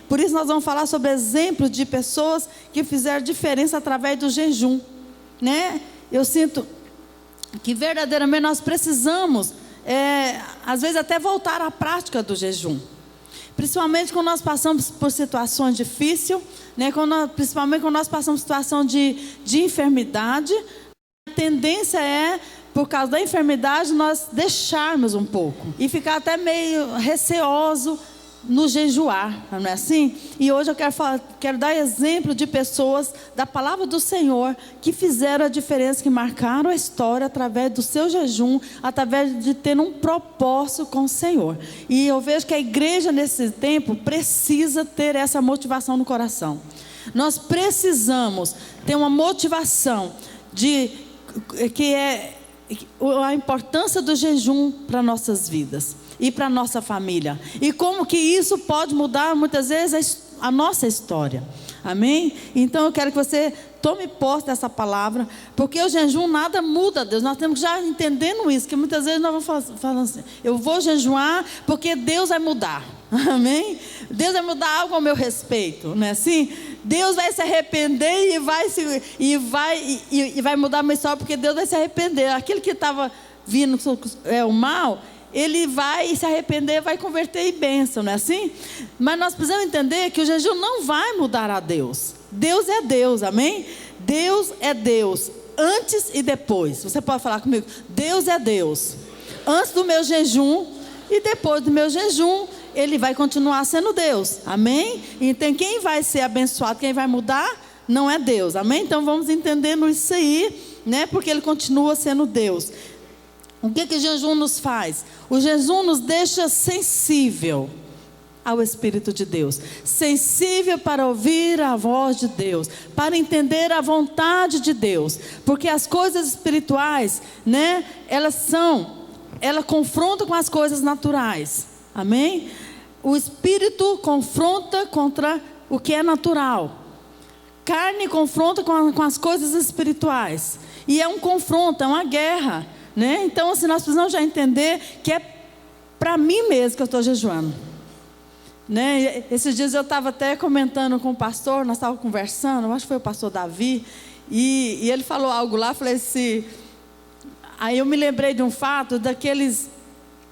Por isso nós vamos falar sobre exemplos de pessoas que fizeram diferença através do jejum, né? Eu sinto que verdadeiramente nós precisamos, às vezes até voltar à prática do jejum. Principalmente quando nós passamos por situações difíceis, né? Principalmente quando nós passamos por situação de enfermidade. A tendência é, por causa da enfermidade, nós deixarmos um pouco e ficar até meio receoso no jejuar, não é assim? E hoje eu quero dar exemplo de pessoas da palavra do Senhor que fizeram a diferença, que marcaram a história através do seu jejum, através de ter um propósito com o Senhor. E eu vejo que a igreja nesse tempo precisa ter essa motivação no coração. Nós precisamos ter uma motivação que é a importância do jejum para nossas vidas e para nossa família, e como que isso pode mudar muitas vezes a nossa história. Amém? Então eu quero que você tome posse dessa palavra, porque o jejum nada muda, Deus. Nós temos que já entendendo isso, que muitas vezes nós vamos falando assim: eu vou jejuar porque Deus vai mudar. Amém? Deus vai mudar algo ao meu respeito, não é assim? Deus vai se arrepender e vai mudar a minha história, porque Deus vai se arrepender. Aquele que estava vindo o mal, ele vai se arrepender, vai converter em bênção, não é assim? Mas nós precisamos entender que o jejum não vai mudar a Deus. Deus é Deus, amém? Deus é Deus, antes e depois. Você pode falar comigo: Deus é Deus, antes do meu jejum e depois do meu jejum. Ele vai continuar sendo Deus, amém? Então quem vai ser abençoado, quem vai mudar, não é Deus, amém? Então vamos entendendo isso aí, né? Porque Ele continua sendo Deus. O que o jejum nos faz? O jejum nos deixa sensível ao Espírito de Deus, sensível para ouvir a voz de Deus, para entender a vontade de Deus, porque as coisas espirituais, né? Elas confrontam com as coisas naturais, amém? O Espírito confronta contra o que é natural, carne confronta com as coisas espirituais, e é um confronto, é uma guerra, né? Então assim, nós precisamos já entender que é para mim mesmo que eu estou jejuando, né? Esses dias eu estava até comentando com o pastor, nós estávamos conversando, acho que foi o pastor Davi, e ele falou algo lá, falei assim, aí eu me lembrei de um fato daqueles,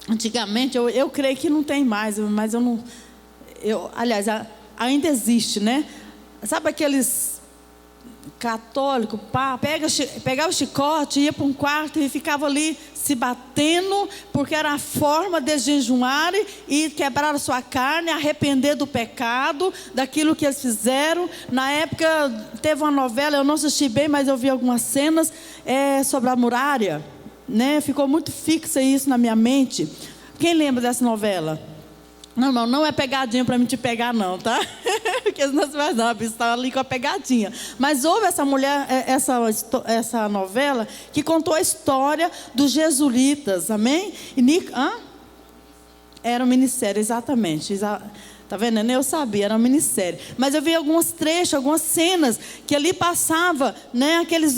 antigamente, eu creio que não tem mais, mas aliás, ainda existe, né? Sabe aqueles católicos, pegava o chicote, ia para um quarto e ficava ali se batendo, porque era a forma de jejuarem e quebrar a sua carne, arrepender do pecado, daquilo que eles fizeram. Na época teve uma novela, eu não assisti bem, mas eu vi algumas cenas sobre a muralha, né? Ficou muito fixa isso na minha mente. Quem lembra dessa novela? Não, irmão, não é pegadinha para mim te pegar não, tá? Porque senão você vai dar, você está ali com a pegadinha. Mas houve essa mulher, essa novela que contou a história dos jesuítas, amém? Era um ministério, exatamente. Tá vendo? Eu sabia, era um ministério. Mas eu vi alguns trechos, algumas cenas que ali passava, né? Aqueles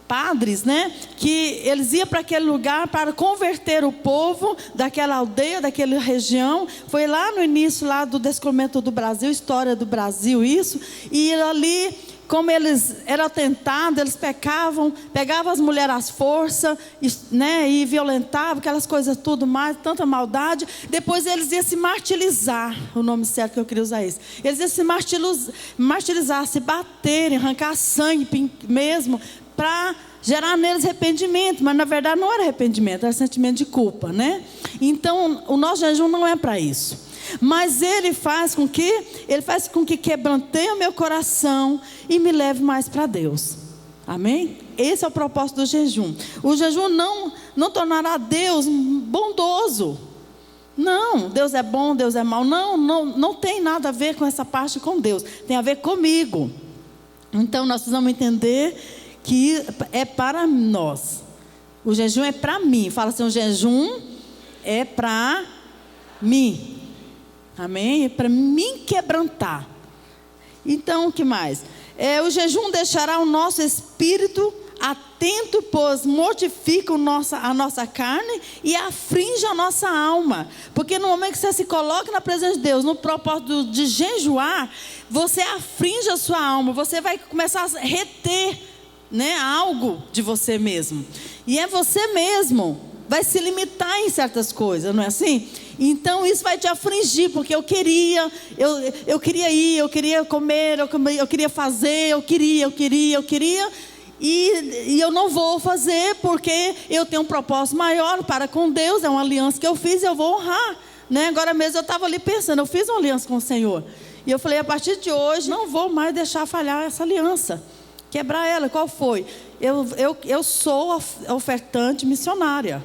padres, né? Que eles iam para aquele lugar para converter o povo daquela aldeia, daquela região. Foi lá no início lá do descobrimento do Brasil, história do Brasil, isso. E ali, como eles eram tentados, eles pecavam, pegavam as mulheres às forças, né? E violentavam aquelas coisas tudo mais, tanta maldade. Depois eles iam se martirizar, o nome certo que eu queria usar é esse. Eles iam se martirizar, se baterem, arrancar sangue mesmo, para gerar neles arrependimento, mas na verdade não era arrependimento, era sentimento de culpa, né? Então o nosso jejum não é para isso, mas ele faz com que quebranteie o meu coração e me leve mais para Deus, amém? Esse é o propósito do jejum. O jejum não tornará Deus bondoso, não, Deus é bom, Deus é mau, não tem nada a ver com essa parte com Deus, tem a ver comigo. Então nós precisamos entender que é para nós. O jejum é para mim. Fala assim: o jejum é para mim. Amém? É para mim quebrantar. Então, o que mais? O jejum deixará o nosso espírito atento, pois mortifica a nossa carne e aflige a nossa alma. Porque no momento que você se coloca na presença de Deus, no propósito de jejuar, você aflige a sua alma, você vai começar a reter, né, algo de você mesmo. E é você mesmo, vai se limitar em certas coisas, não é assim? Então isso vai te afligir, porque eu queria ir, eu queria comer, eu queria fazer, eu queria, e eu não vou fazer, porque eu tenho um propósito maior para com Deus, é uma aliança que eu fiz e eu vou honrar, né? Agora mesmo eu estava ali pensando, eu fiz uma aliança com o Senhor, e eu falei, a partir de hoje, não vou mais deixar falhar essa aliança, quebrar ela. Qual foi? Eu sou ofertante missionária.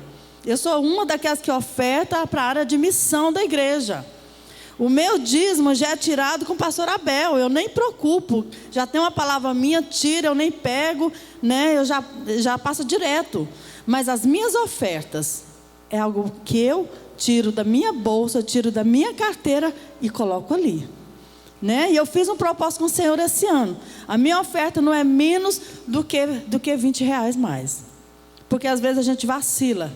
Eu sou uma daquelas que oferta para a área de missão da igreja. O meu dízimo já é tirado com o pastor Abel, eu nem preocupo. Já tem uma palavra minha, tira, eu nem pego, né? Eu já passo direto. Mas as minhas ofertas é algo que eu tiro da minha bolsa, tiro da minha carteira e coloco ali, né? E eu fiz um propósito com o Senhor esse ano. A minha oferta não é menos do que R$20 mais. Porque às vezes a gente vacila.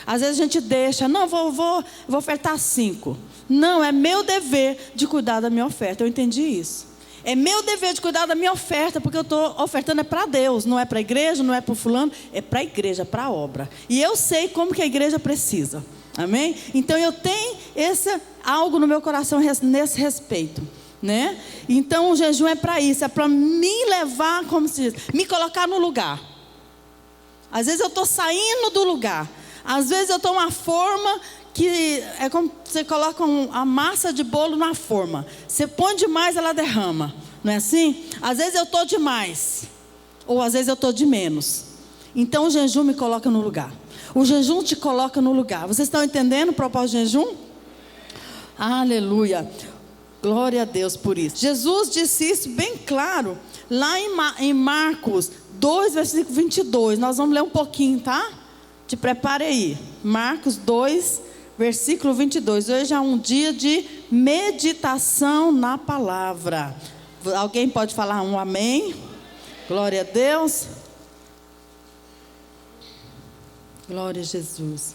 Às vezes a gente deixa, não, vou ofertar 5. Não, é meu dever de cuidar da minha oferta. Eu entendi isso. É meu dever de cuidar da minha oferta, porque eu estou ofertando para Deus, não é para a igreja, não é para o fulano, é para a igreja, para a obra. E eu sei como que a igreja precisa. Amém? Então eu tenho algo no meu coração nesse respeito, né? Então o jejum é para isso, é para me levar, como se diz, me colocar no lugar. Às vezes eu estou saindo do lugar. Às vezes eu estou uma forma que é como você coloca a massa de bolo na forma. Você põe demais, ela derrama. Não é assim? Às vezes eu estou demais. Ou às vezes eu estou de menos. Então o jejum me coloca no lugar. O jejum te coloca no lugar. Vocês estão entendendo o propósito de jejum? Aleluia. Glória a Deus por isso. Jesus disse isso bem claro. Lá em Marcos 2, versículo 22. Nós vamos ler um pouquinho, tá? Te prepare aí. Marcos 2, versículo 22. Hoje é um dia de meditação na palavra. Alguém pode falar um amém? Glória a Deus. Glória a Jesus.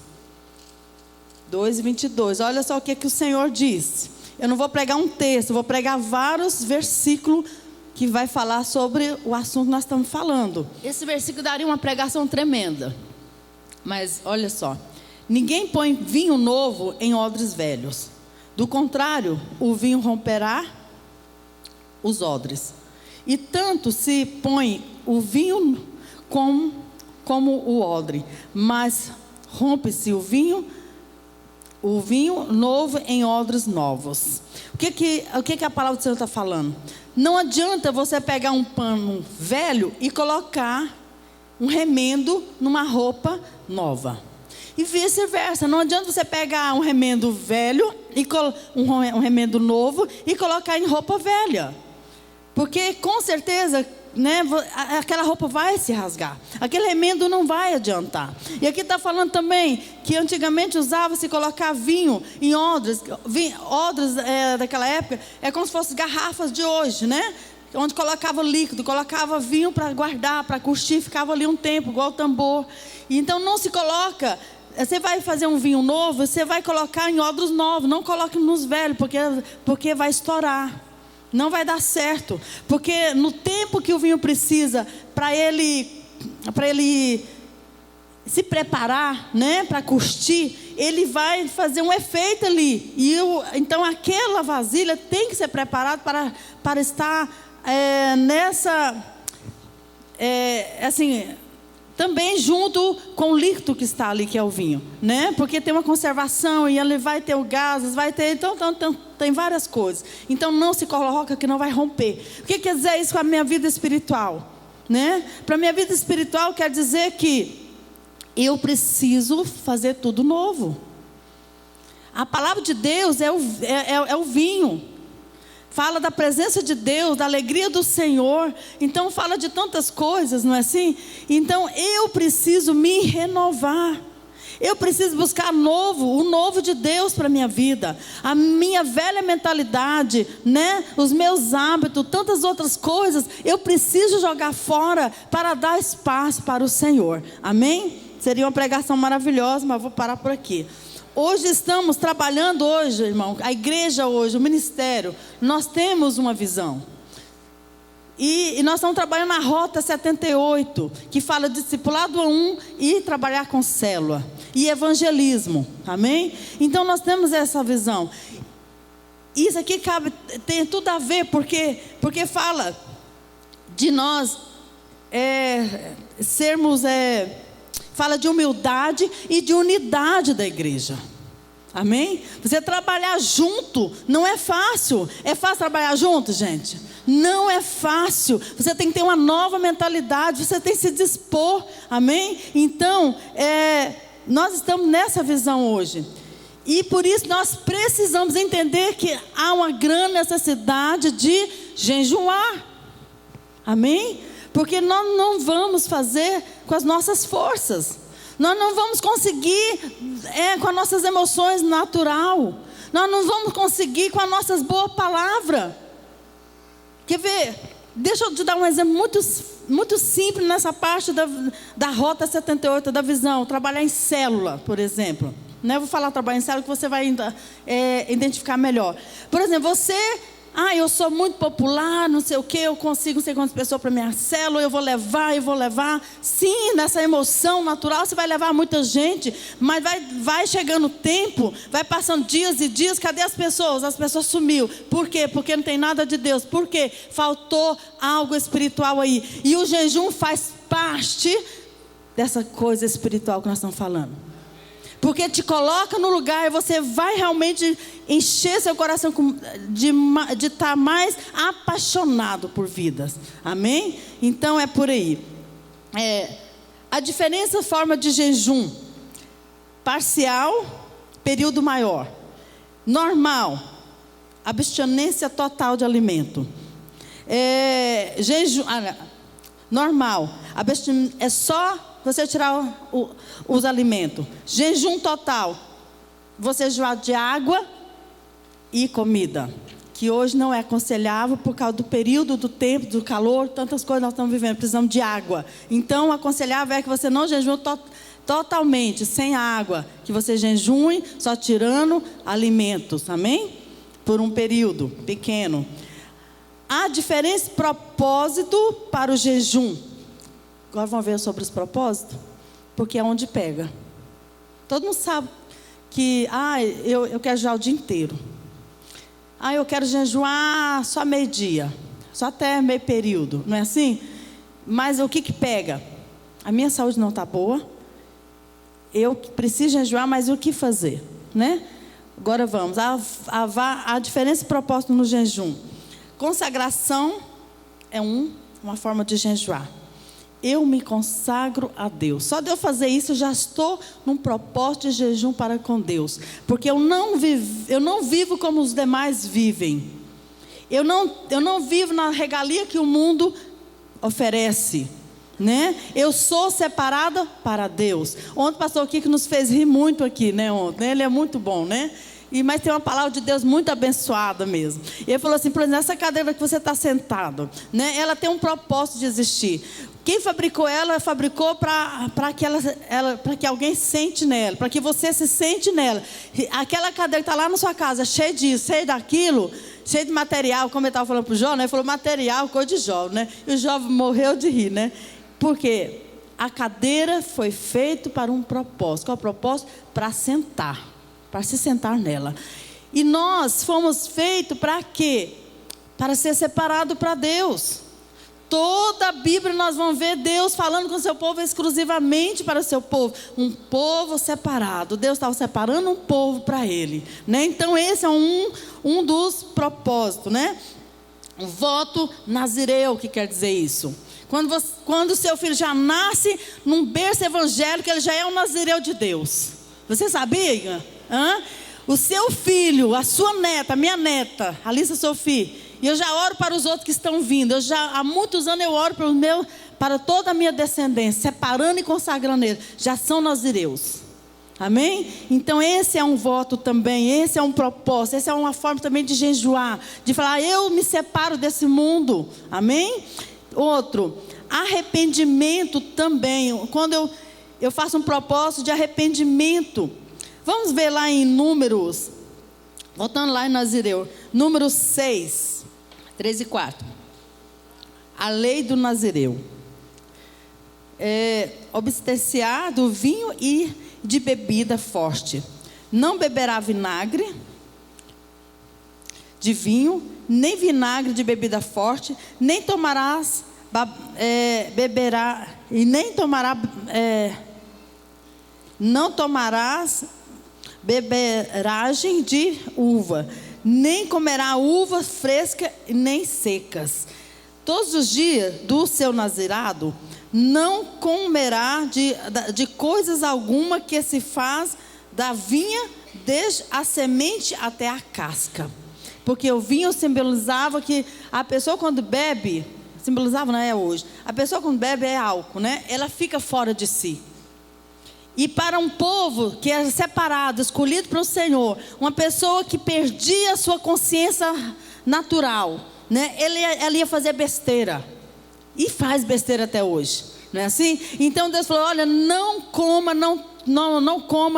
2, 22. Olha só o que o Senhor disse. Eu não vou pregar um texto, vou pregar vários versículos que vai falar sobre o assunto que nós estamos falando. Esse versículo daria uma pregação tremenda. Mas olha só, ninguém põe vinho novo em odres velhos. Do contrário, o vinho romperá os odres. E tanto se põe o vinho como o odre. Mas rompe-se o vinho novo em odres novos. O que a palavra do Senhor está falando? Não adianta você pegar um pano velho e colocar um remendo numa roupa nova. E vice-versa. Não adianta você pegar um remendo velho e um remendo novo e colocar em roupa velha. Porque com certeza, né, aquela roupa vai se rasgar. Aquele remendo não vai adiantar. E aqui está falando também que antigamente usava-se colocar vinho em odres. Odres daquela época é como se fossem garrafas de hoje, né? Onde colocava líquido, colocava vinho para guardar, para curtir, ficava ali um tempo, igual tambor. Então não se coloca, você vai fazer um vinho novo, você vai colocar em odres novos, não coloque nos velhos, porque vai estourar, não vai dar certo. Porque no tempo que o vinho precisa, para ele se preparar, né, para curtir, ele vai fazer um efeito ali. Então aquela vasilha tem que ser preparada para estar assim, também junto com o líquido que está ali, que é o vinho, né? Porque tem uma conservação e ele vai ter o gases, vai ter, então tem várias coisas. Então não se coloca que não vai romper. O que quer dizer isso com a minha vida espiritual, né? Para a minha vida espiritual quer dizer que eu preciso fazer tudo novo. A palavra de Deus é o vinho. Fala da presença de Deus, da alegria do Senhor. Então fala de tantas coisas, não é assim? Então eu preciso me renovar. Eu preciso buscar o novo de Deus para a minha vida. A minha velha mentalidade, né? Os meus hábitos, tantas outras coisas, eu preciso jogar fora para dar espaço para o Senhor. Amém? Seria uma pregação maravilhosa, mas vou parar por aqui. Hoje estamos trabalhando irmão, a igreja hoje, o ministério, nós temos uma visão. E nós estamos trabalhando na Rota 78, que fala de discipulado 1 e trabalhar com célula. E evangelismo, amém? Então nós temos essa visão. Isso aqui tem tudo a ver, porque fala de nós fala de humildade e de unidade da igreja. Amém? Você trabalhar junto não é fácil. É fácil trabalhar junto, gente? Não é fácil. Você tem que ter uma nova mentalidade. Você tem que se dispor. Amém? Então, nós estamos nessa visão hoje. E por isso nós precisamos entender que há uma grande necessidade de jejuar. Amém? Porque nós não vamos fazer com as nossas forças. Nós não vamos conseguir com as nossas emoções natural. Nós não vamos conseguir com as nossas boas palavras. Quer ver? Deixa eu te dar um exemplo muito simples nessa parte da Rota 78, da visão. Trabalhar em célula, por exemplo. Eu vou falar trabalhar em célula que você vai identificar melhor. Por exemplo, eu sou muito popular, não sei o que, eu consigo não sei quantas pessoas para minha célula, eu vou levar. Sim, nessa emoção natural você vai levar muita gente, mas vai chegando o tempo, vai passando dias e dias, cadê as pessoas? As pessoas sumiu. Por quê? Porque não tem nada de Deus. Por quê? Faltou algo espiritual aí. E o jejum faz parte dessa coisa espiritual que nós estamos falando. Porque te coloca no lugar e você vai realmente encher seu coração de estar mais apaixonado por vidas. Amém? Então é por aí. A diferença, forma de jejum: parcial, período maior. Normal, abstinência total de alimento. Jejum, normal, é só você tirar os alimentos. Jejum total, você jejuar de água e comida, que hoje não é aconselhável por causa do período, do tempo, do calor, tantas coisas nós estamos vivendo, precisamos de água. Então, aconselhável é que você não jejue totalmente, sem água, que você jejue só tirando alimentos, amém? Por um período pequeno. Há diferentes propósitos para o jejum. Agora vamos ver sobre os propósitos, porque é onde pega. Todo mundo sabe que eu quero jejuar o dia inteiro. Eu quero jejuar só meio-dia, só até meio período, não é assim? Mas o que pega? A minha saúde não está boa, eu preciso jejuar, mas o que fazer, né? Agora vamos, a diferença de propósito no jejum. Consagração é uma forma de jejuar. Eu me consagro a Deus. Só de eu fazer isso, eu já estou num propósito de jejum para com Deus. Porque eu não vivo como os demais vivem. Eu não vivo na regalia que o mundo oferece, né? Eu sou separada para Deus. Ontem o pastor Kiko nos fez rir muito aqui, né? Ontem, ele é muito bom, né? Mas tem uma palavra de Deus muito abençoada mesmo. E ele falou assim: por exemplo, essa cadeira que você está sentado, né? Ela tem um propósito de existir. Quem fabricou ela, fabricou para que alguém sente nela, para que você se sente nela. Aquela cadeira que está lá na sua casa, cheia disso, cheia daquilo, cheia de material, como eu estava falando para o Jó, né? Ele falou material, cor de Jó, né? E o Jó morreu de rir, né? Porque a cadeira foi feita para um propósito. Qual é o propósito? Para sentar, para se sentar nela. E nós fomos feitos para quê? Para ser separado para Deus. Toda a Bíblia nós vamos ver Deus falando com o seu povo exclusivamente para o seu povo. Um povo separado. Deus estava separando um povo para Ele, né? Então esse é um dos propósitos, né? Um voto nazireu, que quer dizer isso? Quando o seu filho já nasce num berço evangélico, ele já é um nazireu de Deus. Você sabia? O seu filho, a sua neta, a minha neta, Alissa Sofia. E eu já oro para os outros que estão vindo. Há muitos anos eu oro para toda a minha descendência, separando e consagrando eles. Já são nazireus. Amém? Então esse é um voto também, esse é um propósito, essa é uma forma também de jejuar, de falar, eu me separo desse mundo. Amém? Outro, arrependimento também. Quando eu faço um propósito de arrependimento. Vamos ver lá em Números, voltando lá em Nazireu, Números 6, 3 e 4. A lei do Nazireu. Abster-se-á do vinho e de bebida forte. Não beberá vinagre de vinho, nem vinagre de bebida forte, nem tomarás beberá e nem tomará não tomarás beberagem de uva, nem comerá uva fresca nem secas. Todos os dias do seu nazirado não comerá de coisas alguma que se faz da vinha, desde a semente até a casca. Porque o vinho simbolizava que a pessoa quando bebe, simbolizava, não é hoje, a pessoa quando bebe é álcool, né? Ela fica fora de si. E para um povo que é separado, escolhido para o Senhor, uma pessoa que perdia a sua consciência natural, né? Ela ia fazer besteira. E faz besteira até hoje, não é assim? Então Deus falou, olha, não coma,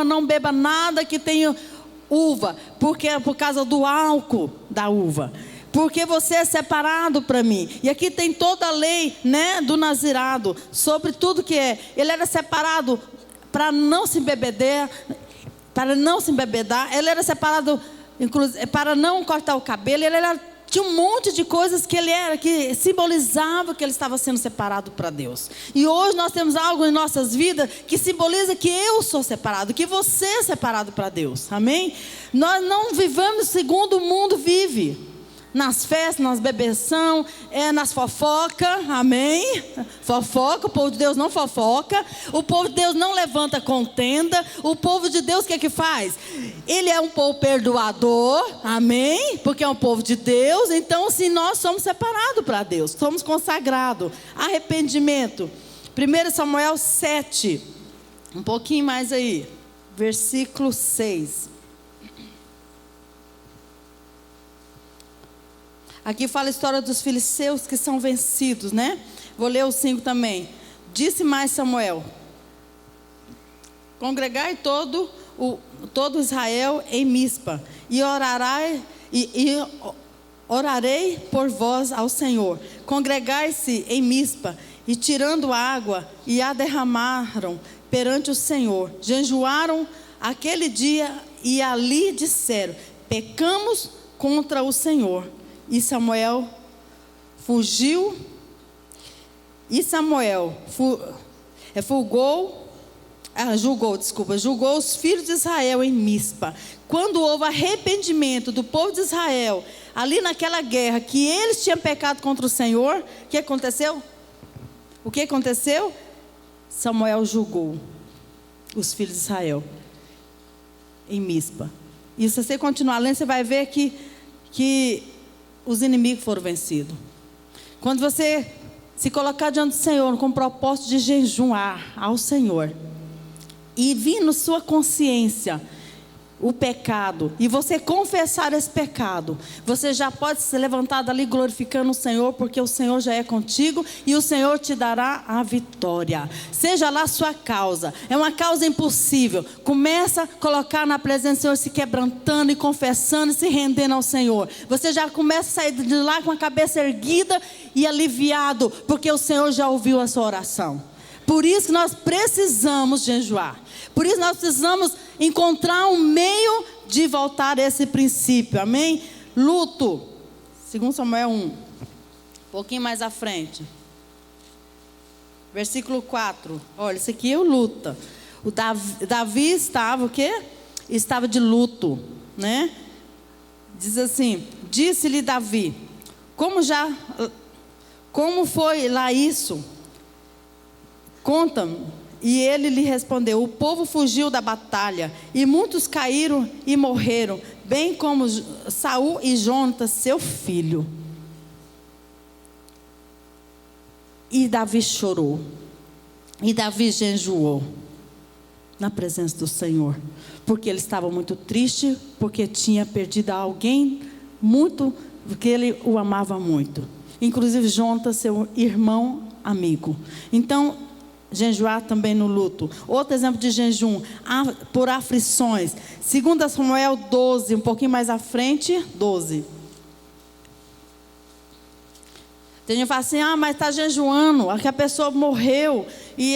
não beba nada que tenha uva, porque é por causa do álcool da uva. Porque você é separado para mim. E aqui tem toda a lei, né, do nazirado, sobre tudo que é. Ele era separado para não se embebedar, ele era separado para não cortar o cabelo, tinha um monte de coisas que simbolizava que ele estava sendo separado para Deus. E hoje nós temos algo em nossas vidas que simboliza que eu sou separado, que você é separado para Deus, amém? Nós não vivamos segundo o mundo vive. Nas festas, nas bebeção, nas fofocas, amém? Fofoca, o povo de Deus não fofoca, o povo de Deus não levanta contenda, o povo de Deus o que é que faz? Ele é um povo perdoador, amém? Porque é um povo de Deus, então se nós somos separados para Deus, somos consagrados. Arrependimento, 1 Samuel 7, um pouquinho mais aí, versículo 6. Aqui fala a história dos filisteus que são vencidos, né? Vou ler o 5 também. Disse mais Samuel: congregai todo Israel em Mispa, e orarei por vós ao Senhor. Congregai-se em Mispa, e tirando água, e a derramaram perante o Senhor. Jejuaram aquele dia, e ali disseram: pecamos contra o Senhor. E Samuel fugiu, julgou os filhos de Israel em Mispa. Quando houve arrependimento do povo de Israel, ali naquela guerra, que eles tinham pecado contra o Senhor, o que aconteceu? O que aconteceu? Samuel julgou os filhos de Israel em Mispa. E se você continuar lendo, você vai ver que os inimigos foram vencidos. Quando você se colocar diante do Senhor com o propósito de jejuar ao Senhor, e vir na sua consciência o pecado, e você confessar esse pecado, você já pode se levantar dali glorificando o Senhor, porque o Senhor já é contigo e o Senhor te dará a vitória. Seja lá a sua causa, é uma causa impossível, começa a colocar na presença do Senhor, se quebrantando e confessando e se rendendo ao Senhor. Você já começa a sair de lá com a cabeça erguida e aliviado, porque o Senhor já ouviu a sua oração. Por isso que nós precisamos jejuar. Por isso nós precisamos encontrar um meio de voltar a esse princípio. Amém? Luto. 2 Samuel 1. Um pouquinho mais à frente. Versículo 4. Olha, isso aqui é o luta. O Davi estava o quê? Estava de luto, né? Diz assim: disse-lhe Davi: como foi lá isso? Conta-me. E ele lhe respondeu: o povo fugiu da batalha, e muitos caíram e morreram, bem como Saul e Jonatas, seu filho. E Davi chorou, e Davi jejuou. na presença do Senhor, porque ele estava muito triste, porque tinha perdido alguém muito, porque ele o amava muito, inclusive Jonatas, seu irmão amigo. Então, jejuar também no luto. Outro exemplo de jejum, por aflições. 2 Samuel 12, um pouquinho mais à frente, 12. Tem gente que fala assim, mas está jejuando, a pessoa morreu, e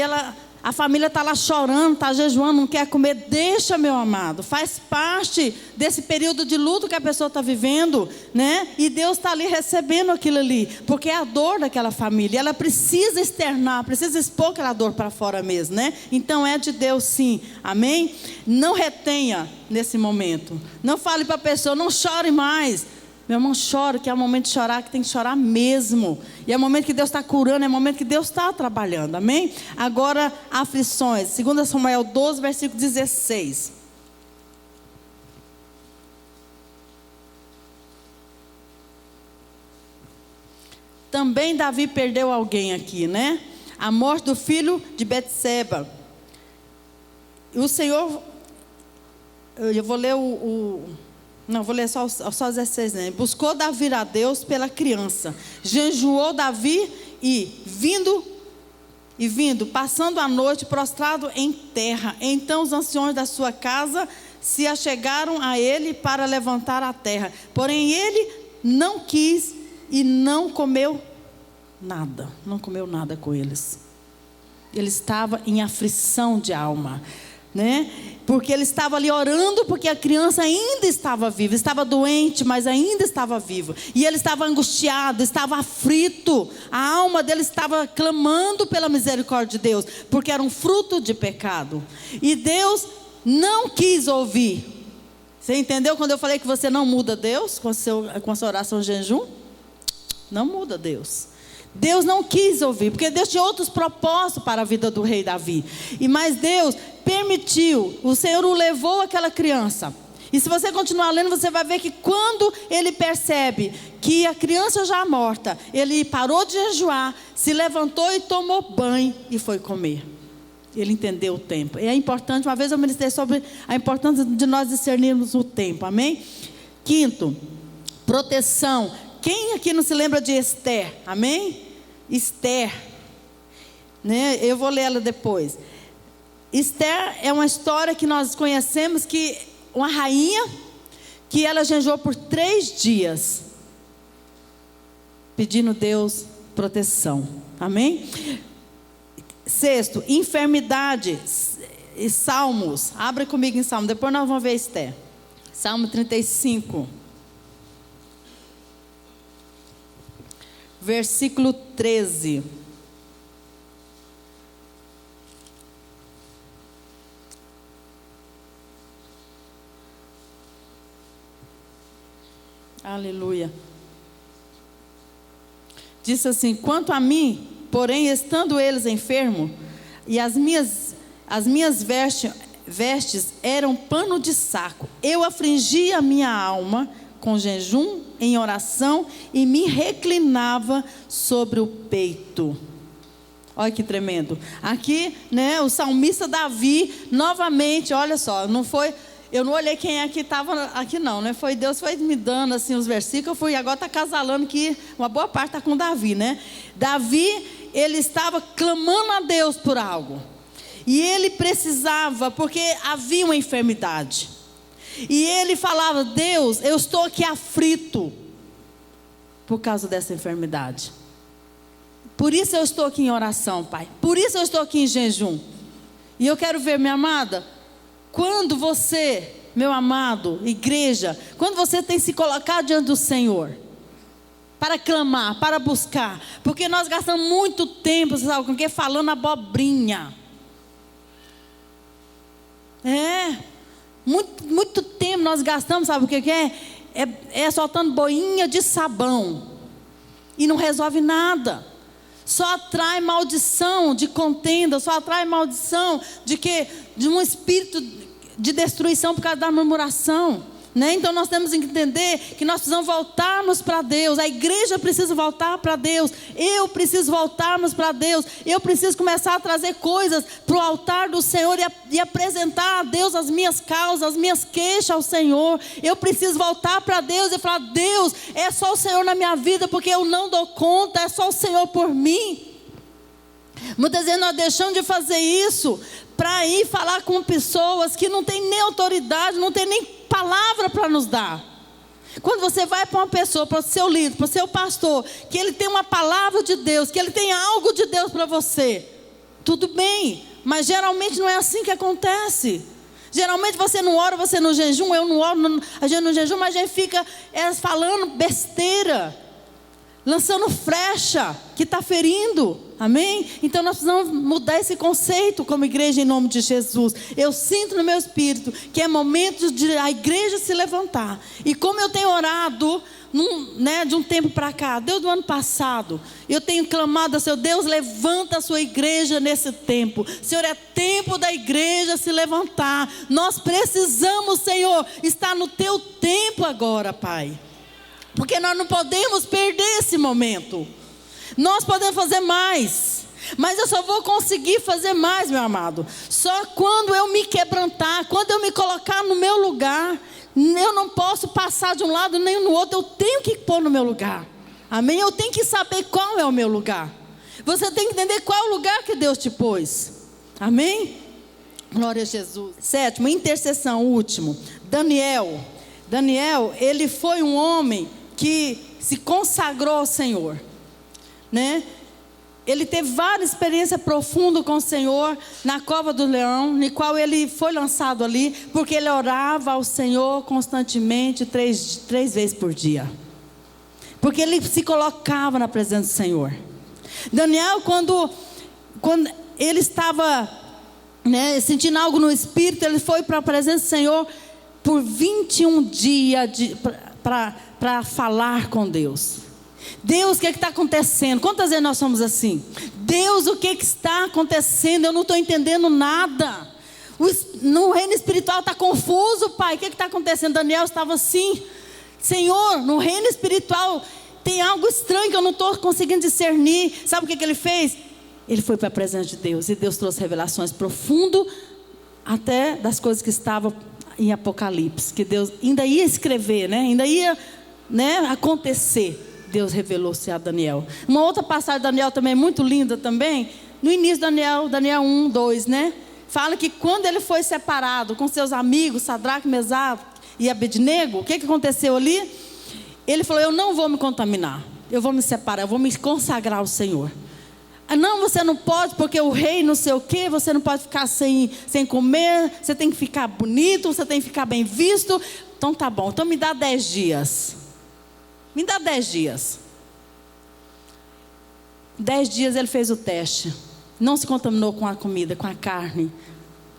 a família está lá chorando, está jejuando, não quer comer. Deixa, meu amado, faz parte desse período de luto que a pessoa está vivendo, né? E Deus está ali recebendo aquilo ali, porque é a dor daquela família, ela precisa externar, precisa expor aquela dor para fora mesmo, né? Então é de Deus sim, amém? Não retenha nesse momento, não fale para a pessoa, não chore mais. Meu irmão, chora, que é o momento de chorar, que tem que chorar mesmo. E é o momento que Deus está curando, é o momento que Deus está trabalhando, amém? Agora, aflições. 2 Samuel 12, versículo 16. Também Davi perdeu alguém aqui, né? A morte do filho de Betseba. O Senhor, eu vou ler não, vou ler só 16, né? Buscou Davi a Deus pela criança. Jejuou Davi vindo, passando a noite prostrado em terra. Então os anciões da sua casa se achegaram a ele para levantar a terra. Porém ele não quis e não comeu nada. Não comeu nada com eles. Ele estava em aflição de alma, né? Porque ele estava ali orando, porque a criança ainda estava viva, estava doente, mas ainda estava viva, e ele estava angustiado, estava aflito, a alma dele estava clamando pela misericórdia de Deus, porque era um fruto de pecado, e Deus não quis ouvir. Você entendeu quando eu falei que você não muda Deus com a sua oração de jejum? Não muda Deus. Deus não quis ouvir, porque Deus tinha outros propósitos para a vida do rei Davi. Mas Deus permitiu, o Senhor o levou àquela criança. E se você continuar lendo, você vai ver que quando ele percebe que a criança já morta, ele parou de jejuar, se levantou e tomou banho e foi comer. Ele entendeu o tempo. E é importante, uma vez eu ministrei sobre a importância de nós discernirmos o tempo, amém? Quinto, proteção. Quem aqui não se lembra de Esther? Amém? Esther, né? Eu vou ler ela depois. Esther é uma história que nós conhecemos, que uma rainha, que ela jejuou por 3 dias, pedindo a Deus proteção. Amém? Sexto, enfermidade e salmos. Abre comigo em Salmo, depois nós vamos ver Esther. Salmo 35. Versículo 13. Aleluia. Disse assim: quanto a mim, porém, estando eles enfermos, e as minhas vestes eram pano de saco, eu afligia a minha alma com jejum, em oração, e me reclinava sobre o peito. Olha que tremendo. Aqui, né, o salmista Davi, novamente, olha só, eu não olhei quem é que estava aqui não, né? Deus foi me dando assim os versículos, agora está casalando que uma boa parte está com Davi, né? Davi, ele estava clamando a Deus por algo, e ele precisava, porque havia uma enfermidade, e ele falava: Deus, eu estou aqui aflito por causa dessa enfermidade, por isso eu estou aqui em oração, Pai, por isso eu estou aqui em jejum. E eu quero ver, minha amada, quando você, meu amado, igreja, quando você tem se colocado diante do Senhor, para clamar, para buscar, porque nós gastamos muito tempo, sabe com o que? Falando abobrinha. Muito tempo nós gastamos, sabe o que é? É soltando boinha de sabão, e não resolve nada. Só atrai maldição de contenda, só atrai maldição de um espírito de destruição por causa da murmuração. né? Então nós temos que entender que nós precisamos voltarmos para Deus. A igreja precisa voltar para Deus. Eu preciso voltarmos para Deus. Eu preciso começar a trazer coisas para o altar do Senhor e apresentar a Deus as minhas causas, as minhas queixas ao Senhor. Eu preciso voltar para Deus e falar: Deus, é só o Senhor na minha vida, porque eu não dou conta, é só o Senhor por mim. Muitas vezes nós deixamos de fazer isso para ir falar com pessoas que não têm nem autoridade, não têm nem palavra para nos dar. Quando você vai para uma pessoa, para o seu líder, para o seu pastor, que ele tem uma palavra de Deus, que ele tem algo de Deus para você, tudo bem, mas geralmente não é assim que acontece. Geralmente você não ora, você não jejum, eu não oro, a gente não jejum, mas a gente fica falando besteira, lançando flecha que está ferindo, amém? Então nós precisamos mudar esse conceito como igreja em nome de Jesus. Eu sinto no meu espírito que é momento de a igreja se levantar. E como eu tenho orado de um tempo para cá, Deus do ano passado, eu tenho clamado a Senhor: Deus, levanta a sua igreja nesse tempo. Senhor, é tempo da igreja se levantar. Nós precisamos, Senhor, estar no teu tempo agora, Pai. Porque nós não podemos perder esse momento. Nós podemos fazer mais, mas eu só vou conseguir fazer mais, meu amado, só quando eu me quebrantar, quando eu me colocar no meu lugar. Eu não posso passar de um lado nem no outro. Eu tenho que pôr no meu lugar, amém? Eu tenho que saber qual é o meu lugar. Você tem que entender qual é o lugar que Deus te pôs, amém? Glória a Jesus. Sétimo, intercessão, último. Daniel, ele foi um homem que se consagrou ao Senhor, né? Ele teve várias experiências profundas com o Senhor na cova do leão, no qual ele foi lançado ali, porque ele orava ao Senhor constantemente, três vezes por dia, porque ele se colocava na presença do Senhor. Daniel, quando ele estava, né, sentindo algo no espírito, ele foi para a presença do Senhor por 21 dias para falar com Deus. Deus, o que está acontecendo? Quantas vezes nós somos assim? Deus, o que está acontecendo? Eu não estou entendendo nada. No reino espiritual está confuso, Pai. O que está acontecendo? Daniel estava assim: Senhor, no reino espiritual tem algo estranho que eu não estou conseguindo discernir. Sabe o que ele fez? Ele foi para a presença de Deus, e Deus trouxe revelações profundas, até das coisas que estavam em Apocalipse, que Deus ainda ia escrever, né? Ainda ia, né, acontecer. Deus revelou-se a Daniel. Uma outra passagem de Daniel também muito linda também, no início de Daniel 1, 2, né? Fala que quando ele foi separado com seus amigos, Sadraque, Mesaque e Abednego, o que aconteceu ali? Ele falou: eu não vou me contaminar, eu vou me separar, eu vou me consagrar ao Senhor. Não, você não pode, porque o rei não sei o quê, você não pode ficar sem comer, você tem que ficar bonito, você tem que ficar bem visto. Então tá bom, então me dá 10 dias. Me dá 10 dias. 10 dias ele fez o teste. Não se contaminou com a comida, com a carne,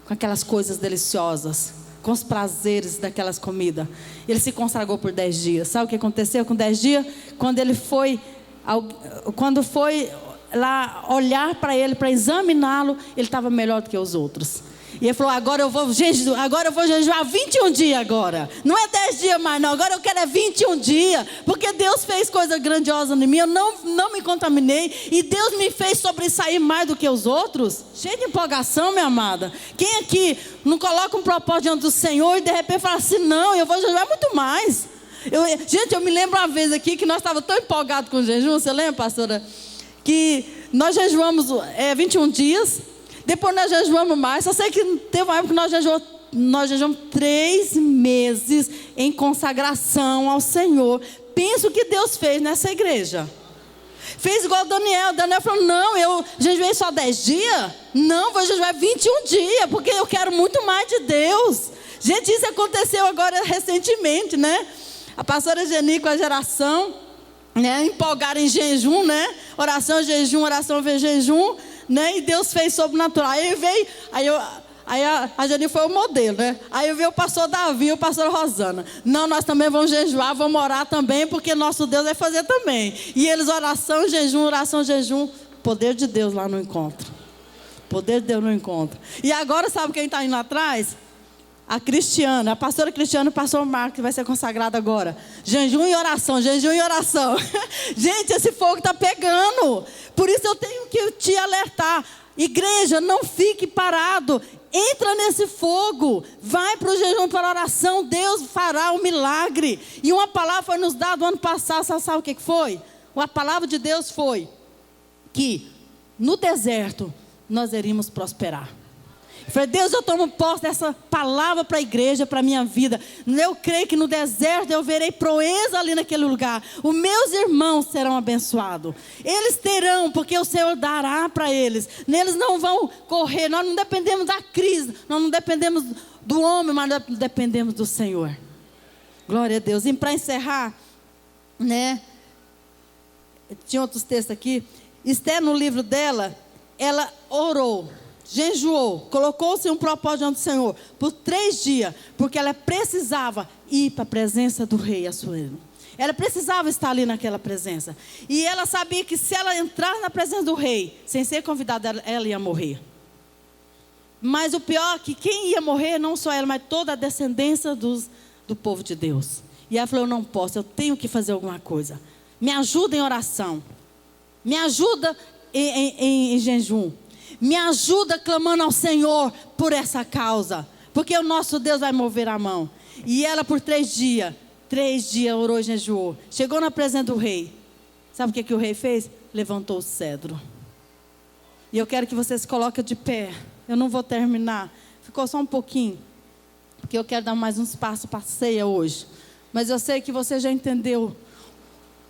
com aquelas coisas deliciosas, com os prazeres daquelas comidas. Ele se consagrou por 10 dias. Sabe o que aconteceu com 10 dias? Quando foi lá olhar para ele, para examiná-lo, ele estava melhor do que os outros. E ele falou: agora eu vou jejuar 21 dias agora. Não é 10 dias mais não, agora eu quero 21 dias. Porque Deus fez coisa grandiosa em mim, eu não me contaminei. E Deus me fez sobressair mais do que os outros. Cheio de empolgação, minha amada. Quem aqui não coloca um propósito diante do Senhor e de repente fala assim: não, eu vou jejuar muito mais. Gente, eu me lembro uma vez aqui que nós estávamos tão empolgados com o jejum. Você lembra, pastora? Que nós jejuamos 21 dias. Depois nós jejuamos mais. Só sei que teve uma época que nós jejuamos 3 meses em consagração ao Senhor. Pensa o que Deus fez nessa igreja. Fez igual Daniel. Daniel falou: não, eu jejuei só 10 dias. Não, vou jejuar 21 dias, porque eu quero muito mais de Deus. Gente, isso aconteceu agora recentemente, né? A pastora Geni com a geração, né, empolgaram em jejum, né? Oração, jejum, jejum, né? E Deus fez sobrenatural. Aí a Jani foi o modelo, né? Aí veio o pastor Davi e o pastor Rosana. Não, nós também vamos jejuar, vamos orar também, porque nosso Deus vai fazer também. E eles oração, jejum. Poder de Deus lá no encontro. Poder de Deus no encontro. E agora sabe quem está indo atrás? A Cristiana, a pastora Cristiana e o pastor Marco, que vai ser consagrado agora. Jejum e oração, jejum e oração. Gente, esse fogo está pegando. Por isso eu tenho que te alertar. Igreja, não fique parado. Entra nesse fogo. Vai para o jejum, para a oração. Deus fará um milagre. E uma palavra foi nos dada ano passado. Você sabe o que foi? A palavra de Deus foi que no deserto nós iríamos prosperar. Eu falei, Deus, eu tomo posse dessa palavra para a igreja, para a minha vida. Eu creio que no deserto eu verei proeza ali naquele lugar. Os meus irmãos serão abençoados. Eles terão, porque o Senhor dará para eles. Eles não vão correr. Nós não dependemos da crise. Nós não dependemos do homem, mas nós dependemos do Senhor. Glória a Deus. E para encerrar, né? Tinha outros textos aqui. Esther, no livro dela, ela orou, jejuou, colocou-se um propósito diante do Senhor por 3 dias, porque ela precisava ir para a presença do rei Assuero. Ela precisava estar ali naquela presença. E ela sabia que se ela entrar na presença do rei, sem ser convidada, ela ia morrer. Mas o pior é que quem ia morrer, não só ela, mas toda a descendência do povo de Deus. E ela falou, eu não posso, eu tenho que fazer alguma coisa. Me ajuda em oração. Me ajuda em jejum. Me ajuda clamando ao Senhor por essa causa. Porque o nosso Deus vai mover a mão. E ela por 3 dias orou e jejuou. Chegou na presença do rei. Sabe o que o rei fez? Levantou o cedro. E eu quero que você se coloque de pé. Eu não vou terminar. Ficou só um pouquinho. Porque eu quero dar mais uns passos para a ceia hoje. Mas eu sei que você já entendeu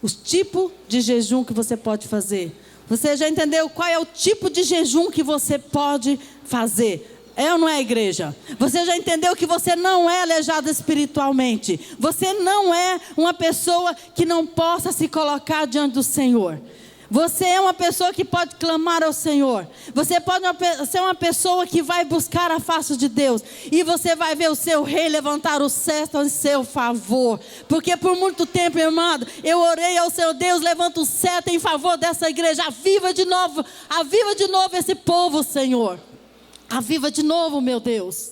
os tipos de jejum que você pode fazer. Você já entendeu qual é o tipo de jejum que você pode fazer? É ou não é, igreja? Você já entendeu que você não é aleijado espiritualmente. Você não é uma pessoa que não possa se colocar diante do Senhor. Você é uma pessoa que pode clamar ao Senhor. Você pode ser uma pessoa que vai buscar a face de Deus. E você vai ver o seu rei levantar o cetro em seu favor. Porque por muito tempo, irmão, eu orei ao Senhor, Deus, levanta o cetro em favor dessa igreja. Aviva de novo esse povo, Senhor. Aviva de novo, meu Deus.